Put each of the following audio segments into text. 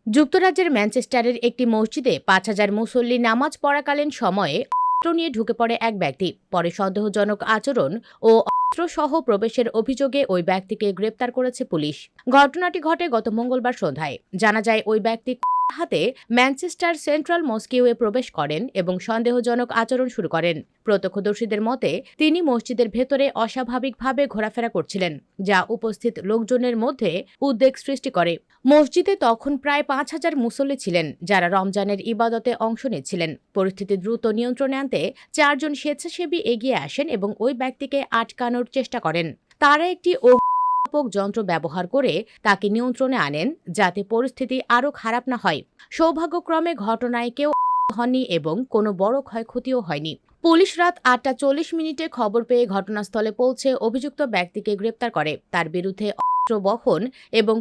যুক্তরাজ্যের ম্যানচেস্টারের একটি মসজিদে ৫,০০০ মুসল্লি নামাজ পড়াকালীন সময়ে অস্ত্র নিয়ে ঢুকে পড়ে এক ব্যক্তি। পরে সন্দেহজনক আচরণ ও অস্ত্রসহ প্রবেশের অভিযোগে ওই ব্যক্তিকে গ্রেপ্তার করেছে পুলিশ। ঘটনাটি ঘটে গত মঙ্গলবার সন্ধ্যায়। জানা যায়, ওই ব্যক্তি হাতে ম্যানচেস্টার সেন্ট্রাল মস্কিউয়ে প্রবেশ করেন এবং সন্দেহজনক আচরণ শুরু করেন। প্রত্যক্ষদর্শীদের মতে, তিনি মসজিদের ভেতরে অস্বাভাবিকভাবে ঘোরাফেরা করছিলেন, যা উপস্থিত লোকজনের মধ্যে উদ্বেগ সৃষ্টি করে। মসজিদে তখন প্রায় ৫,০০০ মুসল্লি ছিলেন, যারা রমজানের ইবাদতে অংশ নিচ্ছিলেন। পরিস্থিতি দ্রুত নিয়ন্ত্রণে আনতে ৪ জন স্বেচ্ছাসেবী এগিয়ে আসেন এবং ওই ব্যক্তিকে আটকানোর চেষ্টা করেন। তারা একটি যন্ত্র ব্যবহার করে তাকে নিয়ন্ত্রণে আনেন, যাতে পরিস্থিতি আরও খারাপ না হয়। সৌভাগ্যক্রমে ঘটনায় কেউ হননি এবং কোনো বড় ক্ষয়ক্ষতিও হয়নি। পুলিশ রাত ৮টা ৪০ মিনিটে খবর পেয়ে ঘটনাস্থলে পৌঁছে অভিযুক্ত ব্যক্তিকে গ্রেপ্তার করে। তার বিরুদ্ধে অস্ত্র বহন এবং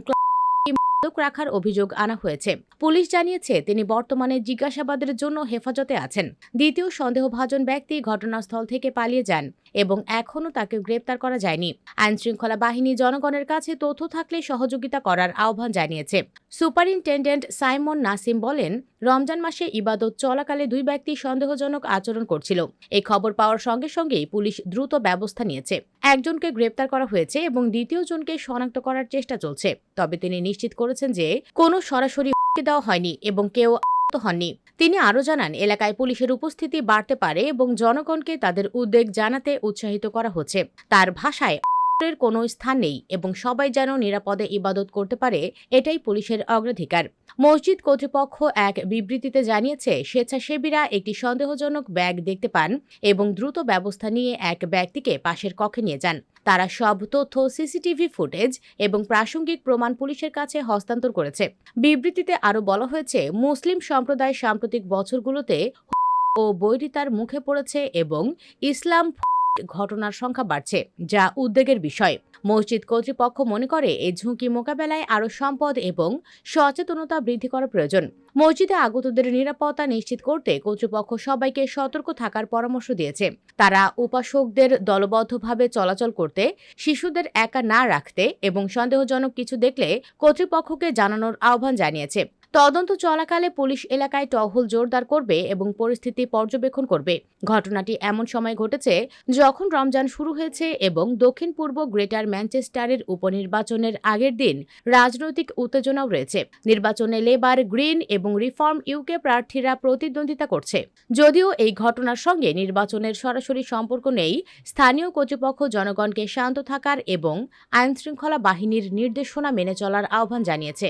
রাখার অভিযোগ আনা হয়েছে। পুলিশ জানিয়েছে, তিনি বর্তমানে জিজ্ঞাসাবাদের জন্য হেফাজতে আছেন। দ্বিতীয় সন্দেহভাজন ব্যক্তি ঘটনাস্থল থেকে পালিয়ে যান এবং এখনও তাকে গ্রেপ্তার করা যায়নি। আইনশৃঙ্খলা বাহিনী জনগণের কাছে তথ্য থাকলে সহযোগিতা করার আহ্বান জানিয়েছে। সুপারিনটেন্ডেন্ট সাইমন নাসিম বলেন, রমজান মাসে ইবাদত চলাকালে 2 ব্যক্তি সন্দেহজনক আচরণ করছিল। এই খবর পাওয়ার সঙ্গে সঙ্গেই পুলিশ দ্রুত ব্যবস্থা নিয়েছে। একজনকে গ্রেপ্তার করা হয়েছে এবং দ্বিতীয় জনকে শনাক্ত করার চেষ্টা চলছে। তবে তিনি নিশ্চিত করেছেন যে কোনো সরাসরি দেওয়া হয়নি এবং কেউ আহত হননি। তিনি আরও জানান, এলাকায় পুলিশের উপস্থিতি বাড়তে পারে এবং জনগণকে তাদের উদ্বেগ জানাতে উৎসাহিত করা হচ্ছে। তার ভাষায় কোনো স্থান নেই এবং সবাই যেন নিরাপদে ইবাদত করতে পারে, এটাই পুলিশের অগ্রাধিকার। মসজিদ কর্তৃপক্ষ এক বিবৃতিতে জানিয়েছে, স্বেচ্ছাসেবীরা একটি সন্দেহজনক ব্যাগ দেখতে পান এবং দ্রুত ব্যবস্থা নিয়ে এক ব্যক্তিকে পাশের কক্ষে নিয়ে যান। তারা সব তথ্য, সিসিটিভি ফুটেজ এবং প্রাসঙ্গিক প্রমাণ পুলিশের কাছে হস্তান্তর করেছে। বিবৃতিতে আরও বলা হয়েছে, মুসলিম সম্প্রদায় সাম্প্রতিক বছরগুলোতে ও বৈরিতার মুখে পড়েছে এবং ইসলাম ঘটনার সংখ্যা বাড়ছে, যা উদ্বেগের বিষয়। মসজিদ কর্তৃপক্ষ মনে করে, এই ঝুঁকি মোকাবেলায় আরও সম্পদ এবং সচেতনতা বৃদ্ধি করা প্রয়োজন। মসজিদে আগতদের নিরাপত্তা নিশ্চিত করতে কর্তৃপক্ষ সবাইকে সতর্ক থাকার পরামর্শ দিয়েছে। তারা উপাসকদের দলবদ্ধভাবে চলাচল করতে, শিশুদের একা না রাখতে এবং সন্দেহজনক কিছু দেখলে কর্তৃপক্ষকে জানানোর আহ্বান জানিয়েছে। তদন্ত চলাকালে পুলিশ এলাকায় টহল জোরদার করবে এবং পরিস্থিতি পর্যবেক্ষণ করবে। ঘটনাটি এমন সময় ঘটেছে যখন রমজান শুরু হয়েছে এবং দক্ষিণ পূর্ব গ্রেটার ম্যানচেস্টারের উপনির্বাচনের আগের দিন রাজনৈতিক উত্তেজনাও রয়েছে। নির্বাচনে লেবার, গ্রিন এবং রিফর্ম ইউকে প্রার্থীরা প্রতিদ্বন্দ্বিতা করছে। যদিও এই ঘটনার সঙ্গে নির্বাচনের সরাসরি সম্পর্ক নেই, স্থানীয় কর্তৃপক্ষ জনগণকে শান্ত থাকার এবং আইনশৃঙ্খলা বাহিনীর নির্দেশনা মেনে চলার আহ্বান জানিয়েছে।